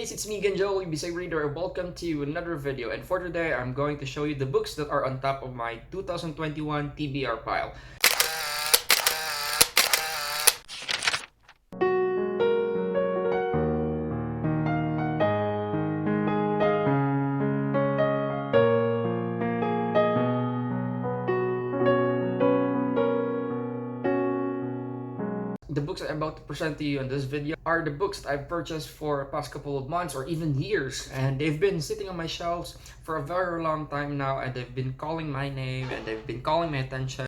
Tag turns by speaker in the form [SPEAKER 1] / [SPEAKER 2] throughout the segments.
[SPEAKER 1] guys, it's me again, Joey, Bisaya Reader, and welcome to another video. And for today, I'm going to show you the books that are on top of my 2021 TBR pile. The books I'm about to present to you in this video are the books that I've purchased for the past couple of months or even years, and they've been sitting on my shelves for a very long time now, and they've been calling my name and they've been calling my attention.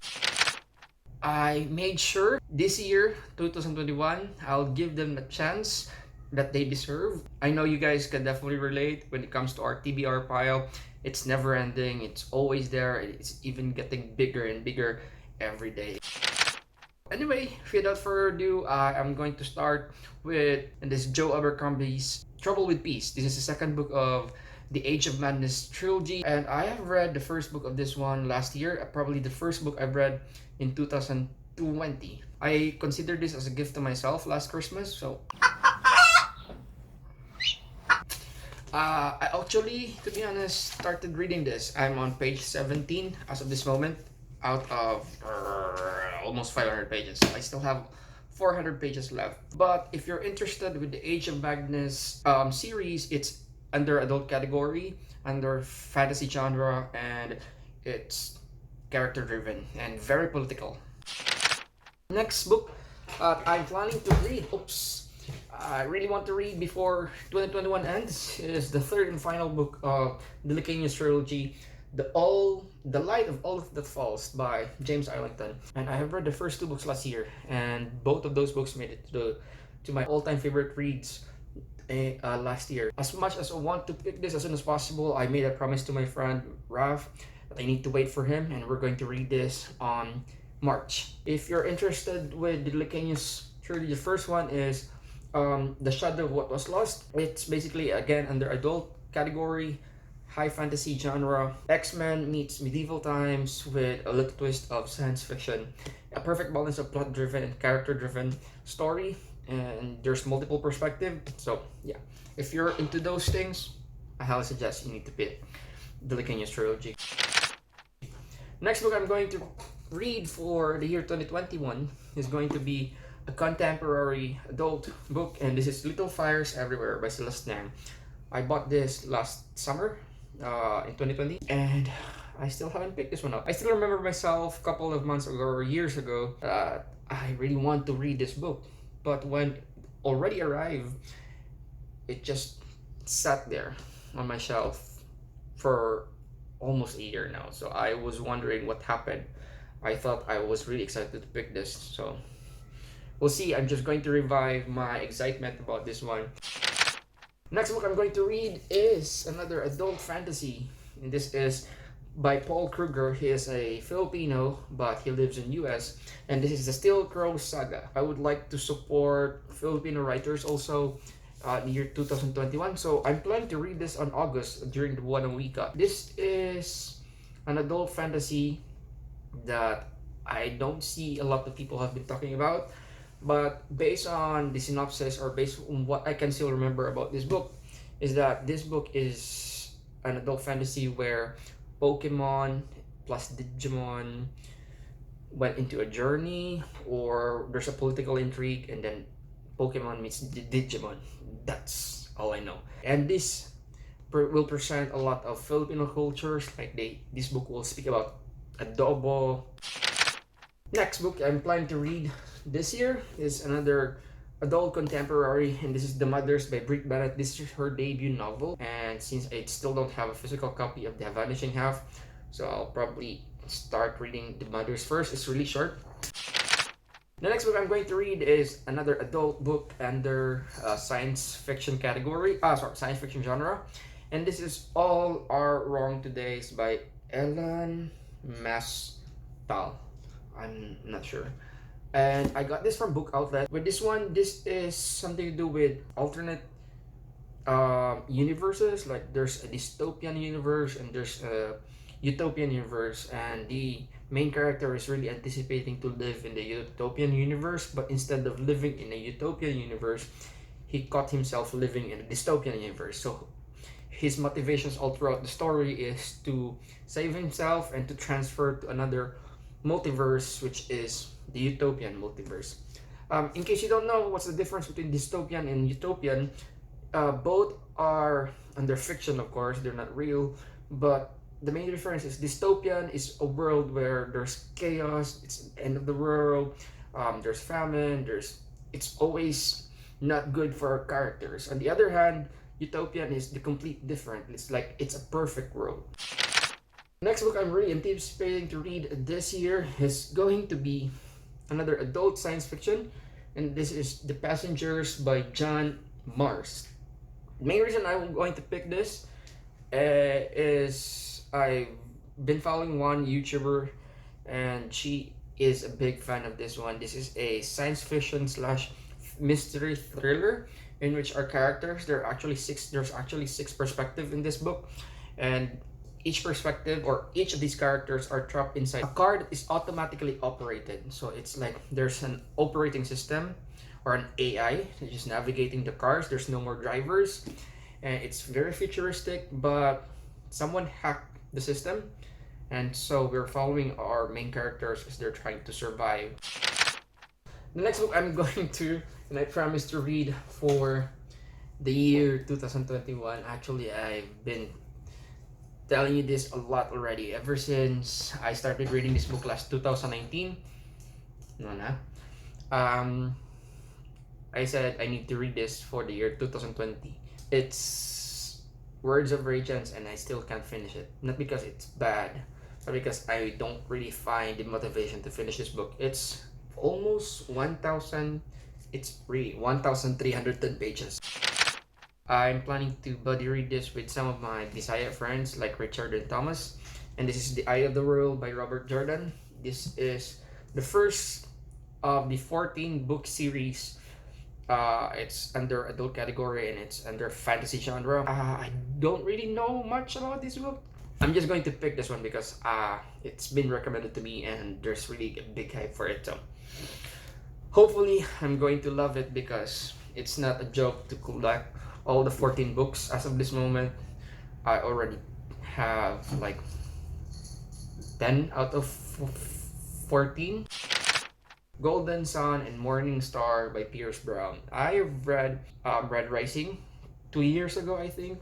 [SPEAKER 1] I made sure this year, 2021, I'll give them a chance that they deserve. I know you guys can definitely relate when it comes to our TBR pile. It's never ending, it's always there, it's even getting bigger and bigger every day. Anyway, without further ado, I'm going to start with this Joe Abercrombie's Trouble with Peace. This is the second book of the Age of Madness trilogy, and I have read the first book of this one last year, probably the first book I've read in 2020. I consider this as a gift to myself last Christmas, so I actually, to be honest, started reading this. I'm on page 17 as of this moment, out of almost 500 pages. I still have 400 pages left. But if you're interested with the Age of Madness series, it's under adult category, under fantasy genre, and it's character driven and very political. Next book I'm planning to read, I really want to read before 2021 ends, is the third and final book of the Licanius trilogy, The Light of All That Falls by James Arlington. And I have read the first two books last year, and both of those books made it to my all-time favorite reads last year. As much as I want to pick this as soon as possible, I made a promise to my friend Raf that I need to wait for him, and we're going to read this on March. If you're interested with the Licanius trilogy, the first one is The Shadow of What Was Lost. It's basically, again, under adult category, high fantasy genre. X-Men meets medieval times with a little twist of science fiction. A perfect balance of plot-driven and character-driven story, and there's multiple perspectives. So yeah, if you're into those things, I highly suggest you need to pick the Licanius trilogy. Next book I'm going to read for the year 2021 is going to be a contemporary adult book, and this is Little Fires Everywhere by Celeste. I bought this last summer in 2020, and I still haven't picked this one up. I still remember myself a couple of months ago or years ago I really want to read this book, but when it already arrived, it just sat there on my shelf for almost a year now. So I was wondering what happened. I thought I was really excited to pick this, so we'll see. I'm just going to revive my excitement about this one. Next book I'm going to read is another adult fantasy, and this is by Paul Kruger. He is a Filipino, but he lives in US, and this is the Still Crow Saga. I would like to support Filipino writers also in the year 2021, so I'm planning to read this on August during the Buwan ng Wika. This is an adult fantasy that I don't see a lot of people have been talking about. But based on the synopsis, or based on what I can still remember about this book, is that this book is an adult fantasy where Pokemon plus Digimon went into a journey, or there's a political intrigue, and then Pokemon meets Digimon. That's all I know. And this will present a lot of Filipino cultures. Like this book will speak about adobo. Next book I'm planning to read this year is another adult contemporary, and this is The Mothers by Brit Bennett. This is her debut novel, and since I still don't have a physical copy of The Vanishing Half, so I'll probably start reading The Mothers first. It's really short. The next book I'm going to read is another adult book under science fiction category, science fiction genre, and this is All Are Wrong Today by Ellen Mastal. I'm not sure. And I got this from Book Outlet. With this one, this is something to do with alternate universes. Like there's a dystopian universe and there's a utopian universe, and the main character is really anticipating to live in the utopian universe, but instead of living in a utopian universe, he caught himself living in a dystopian universe. So his motivations all throughout the story is to save himself and to transfer to another multiverse, which is the utopian multiverse. In case you don't know what's the difference between dystopian and utopian, both are under fiction, of course, they're not real, but the main difference is dystopian is a world where there's chaos, it's the end of the world, there's famine, it's always not good for our characters. On the other hand, utopian is the complete different. It's like it's a perfect world. Next book I'm really anticipating to read this year is going to be another adult science fiction, and this is The Passengers by John Mars. The main reason I'm going to pick this is I've been following one YouTuber, and she is a big fan of this one. This is a science fiction slash mystery thriller in which our characters, there's actually six perspectives in this book, and each perspective or each of these characters are trapped inside a car that is automatically operated. So it's like there's an operating system or an AI that is navigating the cars. There's no more drivers, and it's very futuristic, but someone hacked the system, and so we're following our main characters as they're trying to survive. The next book I'm going to, and I promise to read for the year 2021. Actually, I've been telling you this a lot already ever since I started reading this book last 2019. No na. I said I need to read this for the year 2020. It's Words of Radiance, and I still can't finish it. Not because it's bad, but because I don't really find the motivation to finish this book. It's almost 1,000. It's really 1,310 pages. I'm planning to buddy read this with some of my Bisaya friends like Richard and Thomas. And this is The Eye of the World by Robert Jordan. This is the first of the 14 book series. It's under adult category and it's under fantasy genre. I don't really know much about this book. I'm just going to pick this one because it's been recommended to me and there's really a big hype for it. So hopefully I'm going to love it because it's not a joke to collect all the 14 books. As of this moment, I already have like 10 out of 14. Golden Sun and Morning Star by Pierce Brown. I read Red Rising 2 years ago, I think,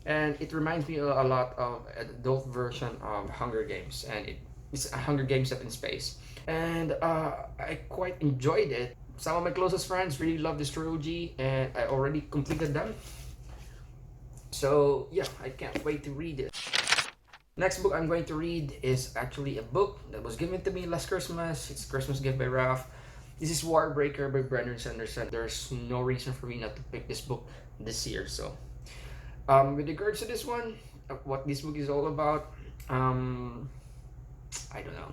[SPEAKER 1] and it reminds me a lot of an adult version of Hunger Games, and it's a Hunger Games set in space. And I quite enjoyed it. Some of my closest friends really love this trilogy, and I already completed them. So yeah, I can't wait to read it. Next book I'm going to read is actually a book that was given to me last Christmas. It's a Christmas gift by Ralph. This is Warbreaker by Brandon Sanderson. There's no reason for me not to pick this book this year. So with regards to this one, what this book is all about, I don't know.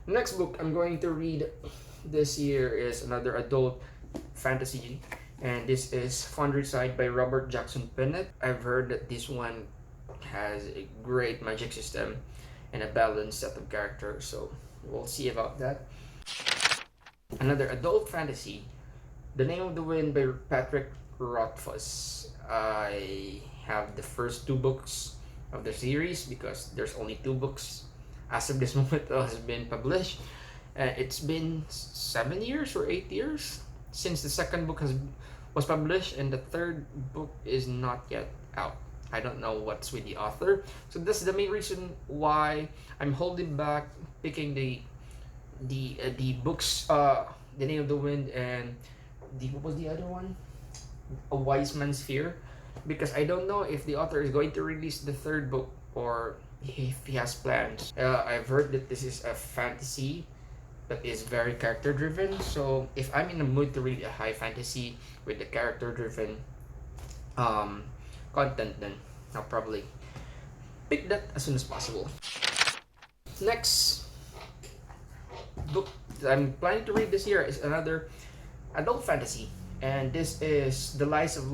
[SPEAKER 1] Next book I'm going to read this year is another adult fantasy, and this is Fun Recite by Robert Jackson Bennett. I've heard that this one has a great magic system and a balanced set of characters, so we'll see about that. Another adult fantasy, The Name of the Wind by Patrick Rothfuss. I have the first two books of the series because there's only two books as of this moment that has been published. It's been 7 years or 8 years since the second book was published, and the third book is not yet out. I don't know what's with the author, so that's the main reason why I'm holding back picking the books. The Name of the Wind and what was the other one? A Wise Man's Fear, because I don't know if the author is going to release the third book or if he has plans. I've heard that this is a fantasy that is very character driven, so if I'm in the mood to read a high fantasy with the character driven content, then I'll probably pick that as soon as possible. Next book that I'm planning to read this year is another adult fantasy, and this is The Lies of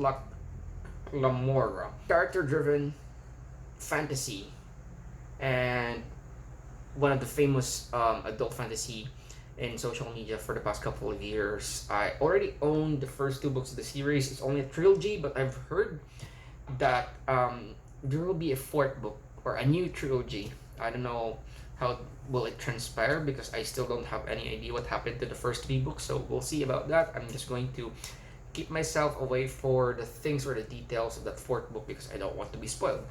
[SPEAKER 1] Lamora. Character driven fantasy and one of the famous adult fantasy in social media for the past couple of years. I already own the first two books of the series. It's only a trilogy, but I've heard that there will be a fourth book or a new trilogy. I don't know how will it transpire because I still don't have any idea what happened to the first three books. So we'll see about that. I'm just going to keep myself away for the things or the details of that fourth book because I don't want to be spoiled.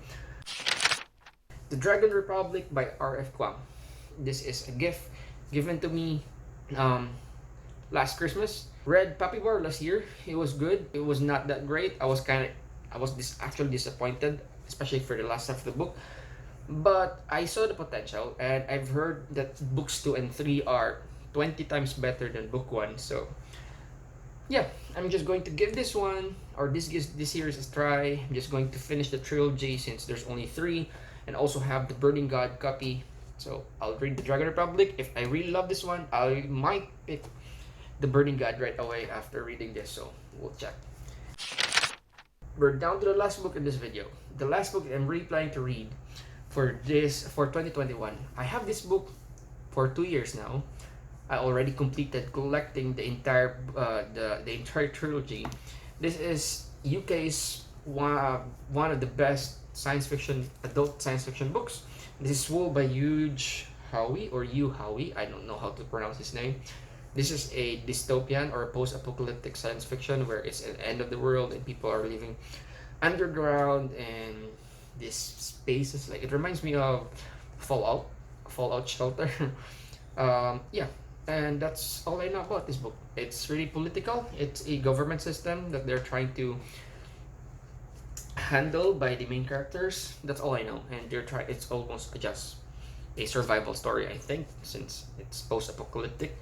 [SPEAKER 1] The Dragon Republic by R.F. Kuang. This is a gift given to me um, last Christmas. Read Puppy Bar last year. It was good. It was not that great. I was actually disappointed, especially for the last half of the book. But I saw the potential, and I've heard that books 2 and 3 are 20 times better than book 1. So yeah, I'm just going to give this one or this series a try. I'm just going to finish the trilogy since there's only 3, and also have the Burning God copy. So I'll read the Dragon Republic. If I really love this one, I might pick the Burning God right away after reading this. So we'll check. We're down to the last book in this video. The last book I'm really planning to read for 2021. I have this book for 2 years now. I already completed collecting the entire entire trilogy. This is UK's one of the best adult science fiction books. This is Wool by Hugh Howey. I don't know how to pronounce his name. This is a dystopian or post-apocalyptic science fiction where it's an end of the world and people are living underground and this spaces. Like, it reminds me of Fallout Shelter. Yeah, and that's all I know about this book. It's really political. It's a government system that they're trying to handle by the main characters. That's all I know, and it's almost just a survival story, I think, since it's post-apocalyptic.